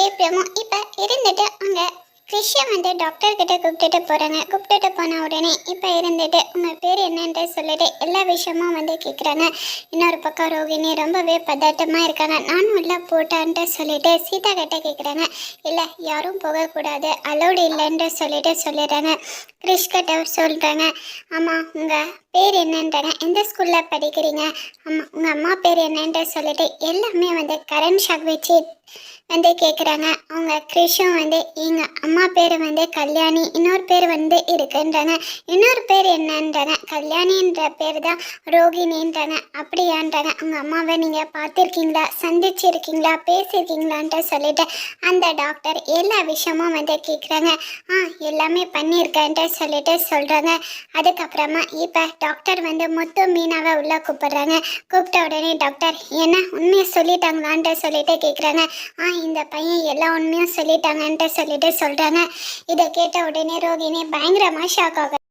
பயப்படவும் இப்போ இருந்துட்டு அங்கே கிறிஷை வந்து டாக்டர் கிட்ட கூப்பிட்டுட்டு போகிறாங்க. கூப்பிட்டுட்டு போன உடனே இப்போ இருந்துட்டு உங்கள் பேர் என்னன்ட்டு சொல்லிட்டு எல்லா விஷயமும் வந்து கேட்குறாங்க. இன்னொரு பக்கம் ரோகிணி ரொம்பவே பதட்டமாக இருக்காங்க. நானும் உள்ள போட்டான்ட்டு சொல்லிட்டு சீதா கிட்ட கேட்குறாங்க. இல்லை யாரும் போகக்கூடாது, அலோடு இல்லைன்ட்டு சொல்லிட்டு சொல்லிடுறாங்க. கிறிஷ் கிட்ட சொல்கிறாங்க, ஆமாம் உங்கள் பேர் என்னன்றாங்க. எந்த ஸ்கூலில் படிக்கிறீங்க, ஆமாம் உங்கள் அம்மா பேர் என்னன்ட்டு சொல்லிட்டு எல்லாமே வந்து கரண்ட் ஷாக் வச்சு வந்து கேட்குறாங்க. அவங்க கிறிஷும் வந்து எங்கள் அம்மா பேர் வந்து கல்யாணி, இன்னொரு பேர் வந்து இருக்குன்றாங்க. இன்னொரு பேர் என்னன்றாங்க. கல்யாணின்ற பேர் தான் ரோகிணின்றாங்க. அப்படியான்றாங்க. அவங்க அம்மாவை நீங்கள் பார்த்துருக்கீங்களா, சந்திச்சிருக்கீங்களா, பேசியிருக்கீங்களான்ட்டு சொல்லிட்டு அந்த டாக்டர் எல்லா விஷயமும் வந்து கேட்குறாங்க. எல்லாமே பண்ணியிருக்கேன்ட்டு சொல்லிட்டு சொல்கிறாங்க. அதுக்கப்புறமா இப்போ டாக்டர் வந்து முத்து மீனாவை உள்ளே கூப்பிடுறாங்க. கூப்பிட்ட உடனே டாக்டர் என்ன உண்மையை சொல்லிட்டாங்களான்ட்டு சொல்லிட்டு கேட்குறாங்க. இந்த பையன் எல்லா உண்மையும் சொல்லிட்டாங்கன்ட்டு சொல்லிட்டு சொல்கிறாங்க. இதை கேட்ட உடனே ரோகிணி பயங்கரமாக ஷாக் ஆகும்.